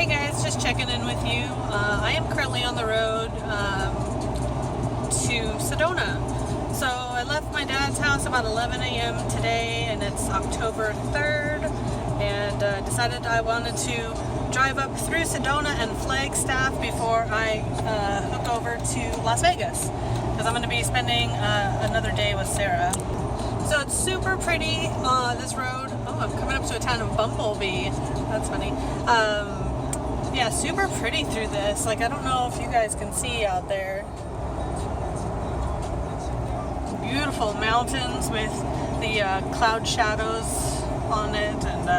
Hey guys, just checking in with you. I am currently on the road to Sedona. So I left my dad's house about 11 a.m. today, and it's October 3rd, and decided I wanted to drive up through Sedona and Flagstaff before I hook over to Las Vegas, because I'm going to be spending another day with Sarah. So it's super pretty, this road. Oh, I'm coming up to a town of Bumblebee. That's funny. Yeah, super pretty through this. Like, I don't know if you guys can see out there. Beautiful mountains with the cloud shadows on it, and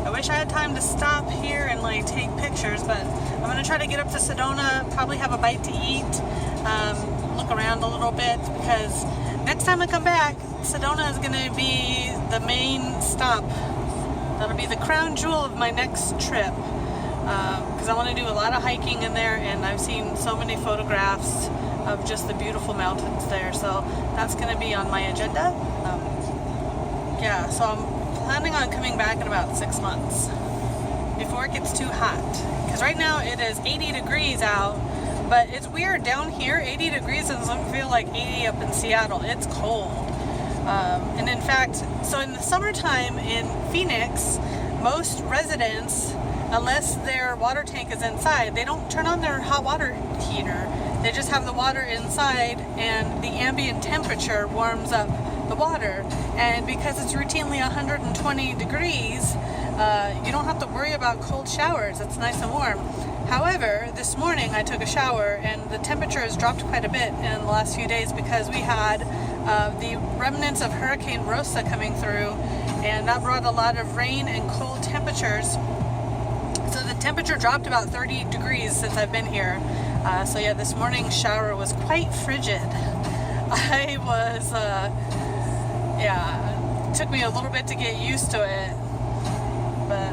I wish I had time to stop here and like take pictures, but I'm gonna try to get up to Sedona, probably have a bite to eat, look around a little bit, because next time I come back, Sedona is gonna be the main stop. That'll be the crown jewel of my next trip. Because I want to do a lot of hiking in there, and I've seen so many photographs of just the beautiful mountains there, so that's going to be on my agenda. Yeah, so I'm planning on coming back in about 6 months before it gets too hot, because right now it is 80 degrees out, but it's weird down here. 80 degrees doesn't feel like 80 up in Seattle. It's cold. And in fact, so in the summertime in Phoenix, most residents, unless their water tank is inside, they don't turn on their hot water heater. They just have the water inside, and the ambient temperature warms up the water. And because it's routinely 120 degrees, you don't have to worry about cold showers. It's nice and warm. However, this morning I took a shower, and the temperature has dropped quite a bit in the last few days, because we had the remnants of Hurricane Rosa coming through, and that brought a lot of rain and cold temperatures. So the temperature dropped about 30 degrees since I've been here. So yeah, this morning's shower was quite frigid. I was, yeah, it took me a little bit to get used to it, but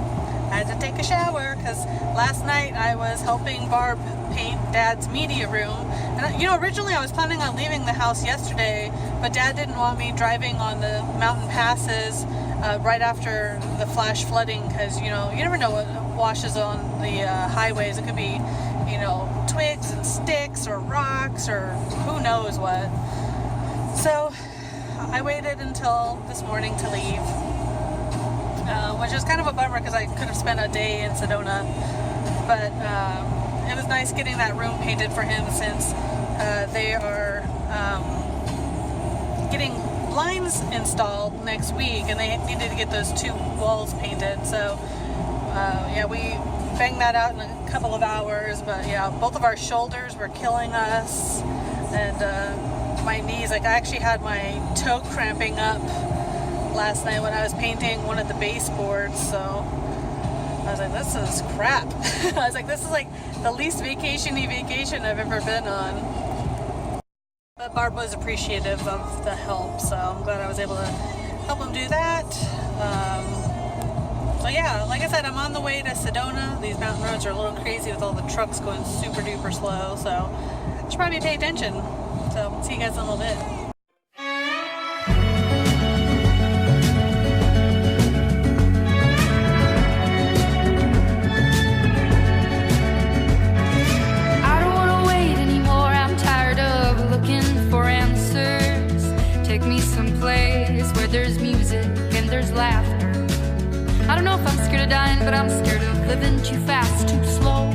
I had to take a shower, because last night I was helping Barb paint Dad's media room. And you know, originally I was planning on leaving the house yesterday, but Dad didn't want me driving on the mountain passes right after the flash flooding, because, you know, you never know what washes on the highways. It could be, you know, twigs and sticks or rocks or who knows what. So I waited until this morning to leave, which was kind of a bummer, because I could have spent a day in Sedona, but it was nice getting that room painted for him, since they are getting blinds installed next week, and they needed to get those 2 walls painted. So yeah, we banged that out in a couple of hours, but yeah, both of our shoulders were killing us, and my knees, like I actually had my toe cramping up last night when I was painting one of the baseboards. So I was like, this is crap. I was like, this is like the least vacation-y vacation I've ever been on. But Barb was appreciative of the help, so I'm glad I was able to help him do that. So yeah, like I said, I'm on the way to Sedona. These mountain roads are a little crazy with all the trucks going super duper slow, so I should probably pay attention. So see you guys in a little bit. I don't want to wait anymore. I'm tired of looking for answers. Take me someplace where there's music and there's laughter. I don't know if I'm scared of dying, but I'm scared of living too fast, too slow.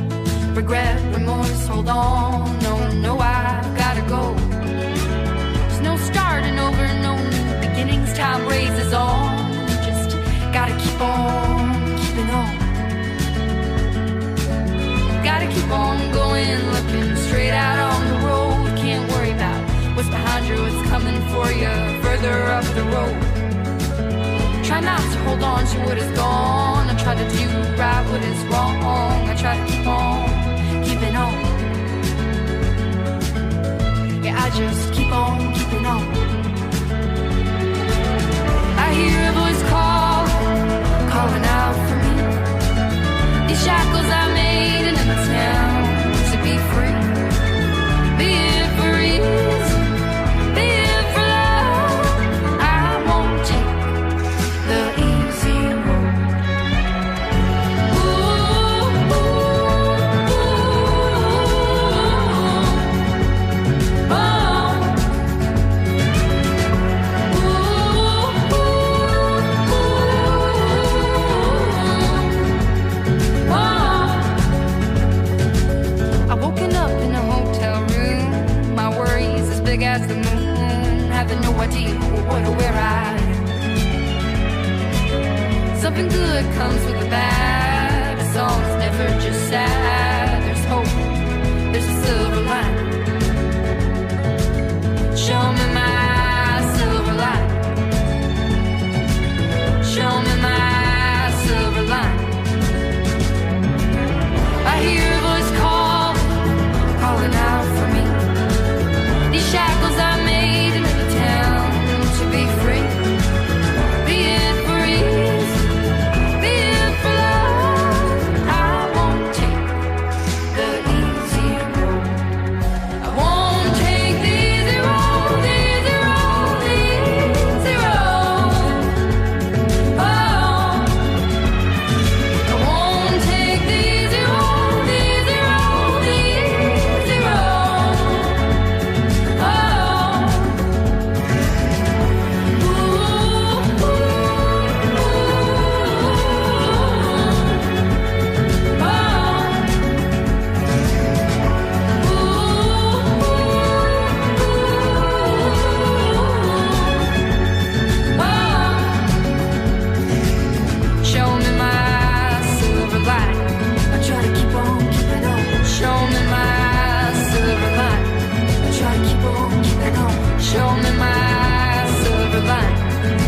Regret, remorse, hold on. No, I've gotta go. There's no starting over, no new beginnings. Time raises on. Just gotta keep on keeping on. Gotta keep on going, looking straight out on the road. Can't worry about what's behind you, what's coming for you further up the road. Try not to hold on to what is gone. I try to do right what is wrong. I try to keep on keeping on. Yeah, I just keep on keeping on. I hear a voice calling out for me. These shackles I made in a town to be free. Be it for ease, be it for love. I won't take the easy road. Ooh, ooh. with no idea what or where I am. Something good comes with the bad. A song's never just sad. There's hope, there's a silver lining. Show me my silver lining. Show me my silver lining. I hear a voice calling out for me. These shackles I made in the town to be free. Be it for ease, be it for love. I won't take the easy road. I won't take the easy road, the easy road, the easy road. Oh, I won't take the easy road, the easy road, the easy road. Oh, ooh, ooh, ooh, show me my silver lining. I try to keep on keeping on. Show me my silver lining. I try to keep on keeping on. Show me my silver lining.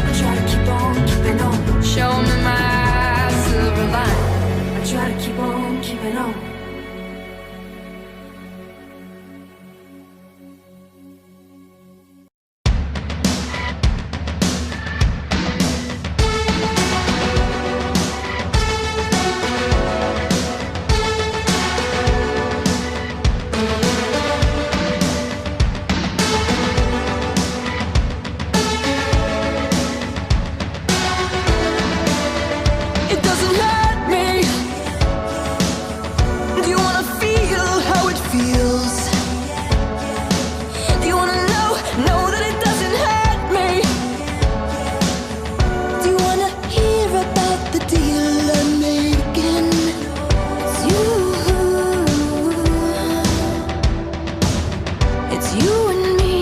I try to keep on keeping on. Show me my silver lining. I try to keep on keeping on. It doesn't hurt me. Do you wanna feel how it feels? Do you wanna know that it doesn't hurt me? Do you wanna hear about the deal I'm making? It's you and me.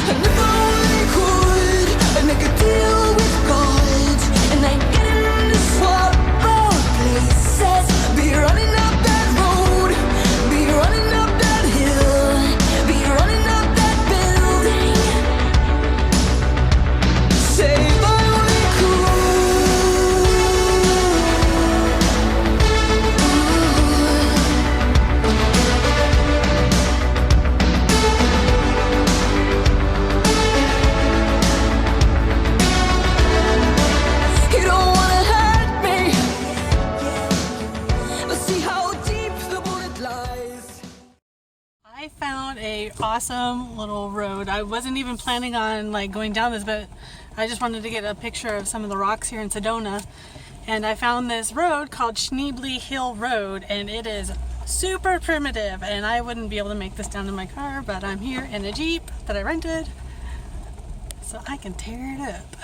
And if I only could, I'd make a deal with God, and I'd get him to swap road places. Be running up that road, be running up that hill, be running up that building. Say if I only You don't wanna hurt me, but see how deep the bullet lies. I found a awesome little road. I wasn't even planning on like going down this, but I just wanted to get a picture of some of the rocks here in Sedona. And I found this road called Schneebly Hill Road, and it is super primitive, and I wouldn't be able to make this down in my car, but I'm here in a Jeep that I rented, so I can tear it up.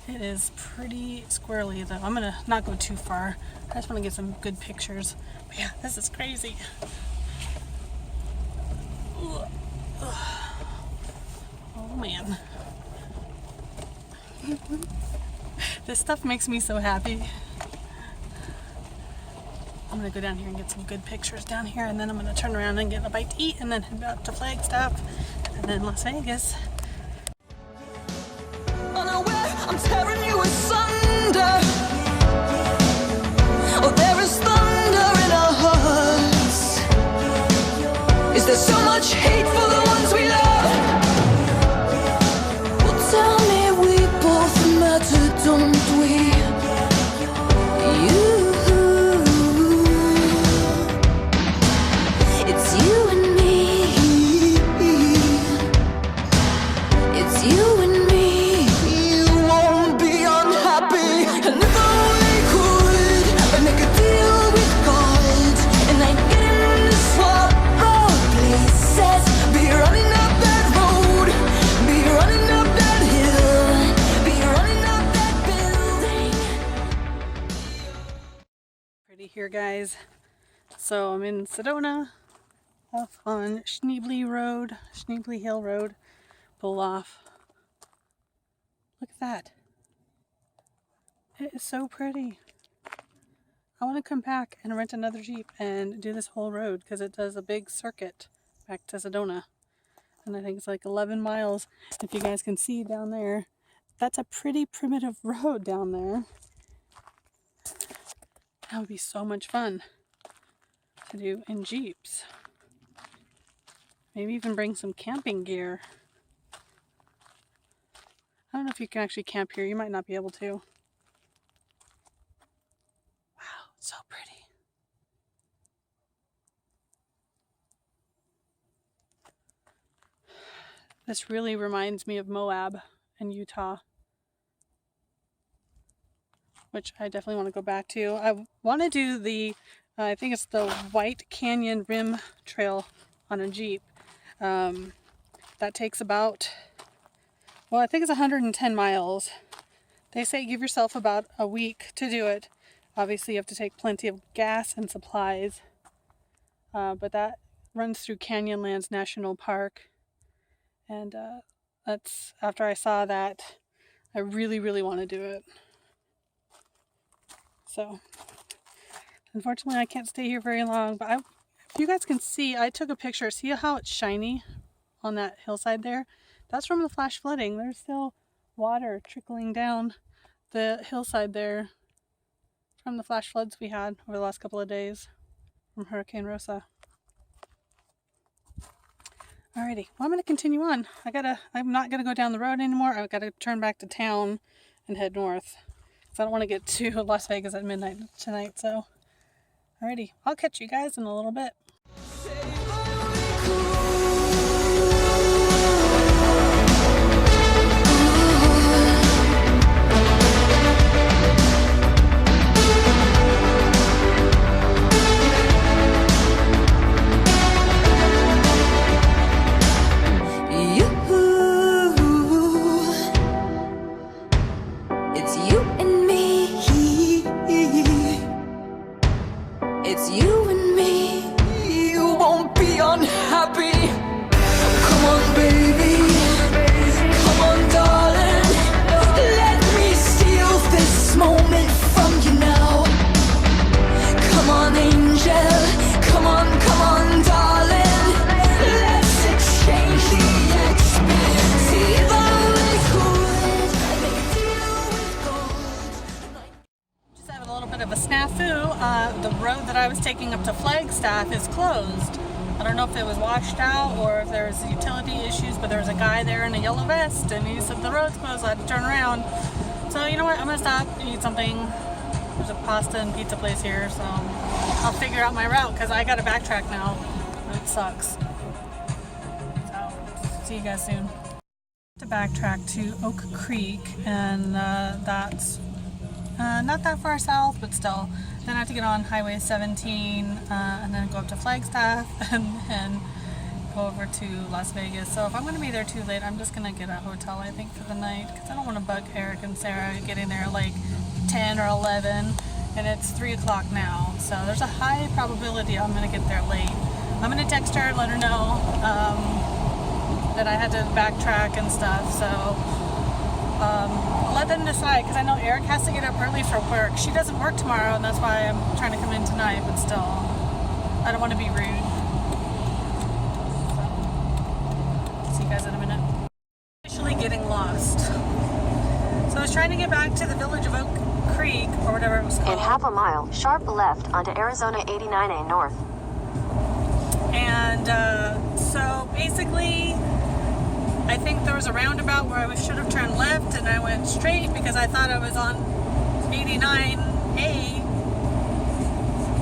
It is pretty squirrely though. I'm gonna not go too far. I just want to get some good pictures. But yeah, this is crazy. Ugh. Ugh. Oh man. This stuff makes me so happy. I'm gonna go down here and get some good pictures down here, and then I'm gonna turn around and get a bite to eat, and then head up to Flagstaff, and then Las Vegas. Unaware, I'm tearing you asunder. Oh, there is thunder in our hearts. Is there so much hate for the ones we love? Well, tell me we both matter, don't we? It's you and me. It's you and me. You won't be unhappy. And if I only could, I'd make a deal with God, and I'd get him to swap road places. Be running up that road, be running up that hill, be running up that building. Pretty here, guys. So I'm in Sedona, off on Schneebly Hill Road. Pull off. Look at that. It is so pretty. I want to come back and rent another Jeep and do this whole road because it does a big circuit back to Sedona. And I think it's like 11 miles. If you guys can see down there, that's a pretty primitive road down there. That would be so much fun to do in Jeeps. Maybe even bring some camping gear. I don't know if you can actually camp here. You might not be able to. Wow, so pretty. This really reminds me of Moab and Utah, which I definitely want to go back to. I want to do the, I think it's the White Canyon Rim Trail on a Jeep. That takes about, well, I think it's 110 miles. They say give yourself about a week to do it. Obviously you have to take plenty of gas and supplies. But that runs through Canyonlands National Park. And that's, after I saw that, I really, really want to do it. So, unfortunately I can't stay here very long, but if you guys can see, I took a picture. See how it's shiny on that hillside there? That's from the flash flooding. There's still water trickling down the hillside there from the flash floods we had over the last couple of days from Hurricane Rosa. Alrighty, well, I'm going to continue on. I'm not going to go down the road anymore. I've got to turn back to town and head north. So I don't want to get to Las Vegas at midnight tonight, so alrighty, I'll catch you guys in a little bit. It's you and me. You won't be unhappy. Come on, baby. Come on, darling. Let me steal this moment from you now. Come on, angel. Come on, darling. Let's exchange the experience. Even we could make a deal with gold. Just having a little bit of a snafu. The road that I was taking up to Flagstaff is closed. I don't know if it was washed out or if there was utility issues, but there was a guy there in a yellow vest and he said the road's closed, so I had to turn around. So you know what, I'm gonna stop and eat something. There's a pasta and pizza place here, so I'll figure out my route because I gotta backtrack now. It sucks. So see you guys soon. To backtrack to Oak Creek, and that's not that far south, but still. Then I have to get on Highway 17 and then go up to Flagstaff and go over to Las Vegas. So if I'm going to be there too late, I'm just going to get a hotel, I think, for the night because I don't want to bug Eric and Sarah getting there at like 10 or 11, and it's 3 o'clock now. So there's a high probability I'm going to get there late. I'm going to text her, let her know that I had to backtrack and stuff. So I'll let them decide because I know Eric has to get up early for work. She doesn't work tomorrow, and that's why I'm trying to come in tonight, but still, I don't want to be rude. So, see you guys in a minute. Officially getting lost. So I was trying to get back to the village of Oak Creek, or whatever it was called. In half a mile, sharp left onto Arizona 89A North. And so basically, I think there was a roundabout where I should have turned left, and I went straight because I thought I was on 89A,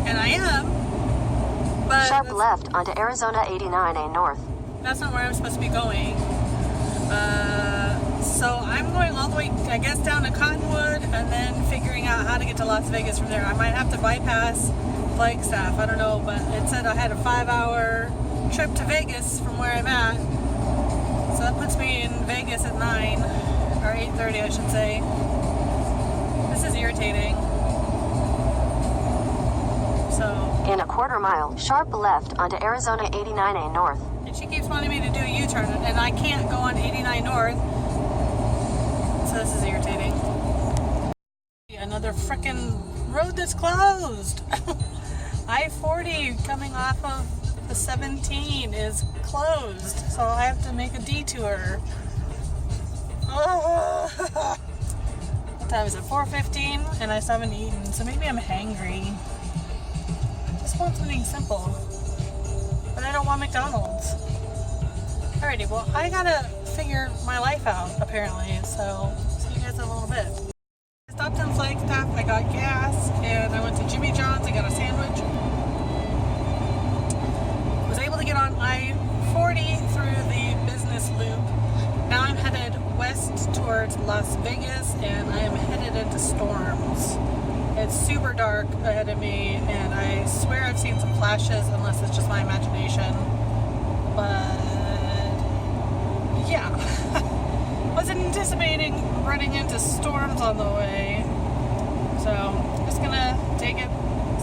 and I am, but Sharp left onto Arizona 89A North. That's not where I'm supposed to be going. So I'm going all the way, I guess, down to Cottonwood, and then figuring out how to get to Las Vegas from there. I might have to bypass Flagstaff, I don't know, but it said I had a 5-hour trip to Vegas from where I'm at. So that puts me in Vegas at 9, or 8:30 I should say. This is irritating. So In a quarter mile, sharp left onto Arizona 89A North. And she keeps wanting me to do a U-turn, and I can't go on 89 North. So this is irritating. Another frickin' road that's closed. I-40 coming off of the 17 is closed, so I have to make a detour. What time is it? 4:15, and I still haven't eaten, so maybe I'm hangry. I just want something simple, but I don't want McDonald's. Alrighty, well, I gotta figure my life out, apparently, so see you guys in a little bit. I stopped in Flagstaff, I got gas, and I went to Jimmy John's, I got a sandwich. Was able to get on I-40 through the business loop. Now I'm headed west towards Las Vegas, and I am headed into storms. It's super dark ahead of me, and I swear I've seen some flashes, unless it's just my imagination. But yeah, wasn't anticipating running into storms on the way. So I'm just gonna take it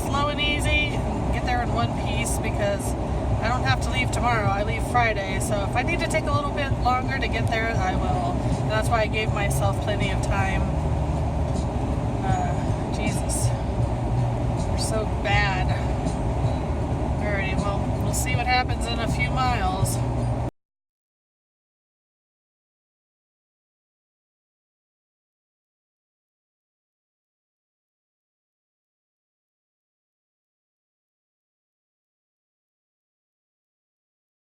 slow and easy and get there in one piece, because I don't have to leave tomorrow. I leave Friday, so if I need to take a little bit longer to get there, I will. And that's why I gave myself plenty of time. Jesus. They're so bad. Alrighty, well, we'll see what happens in a few miles.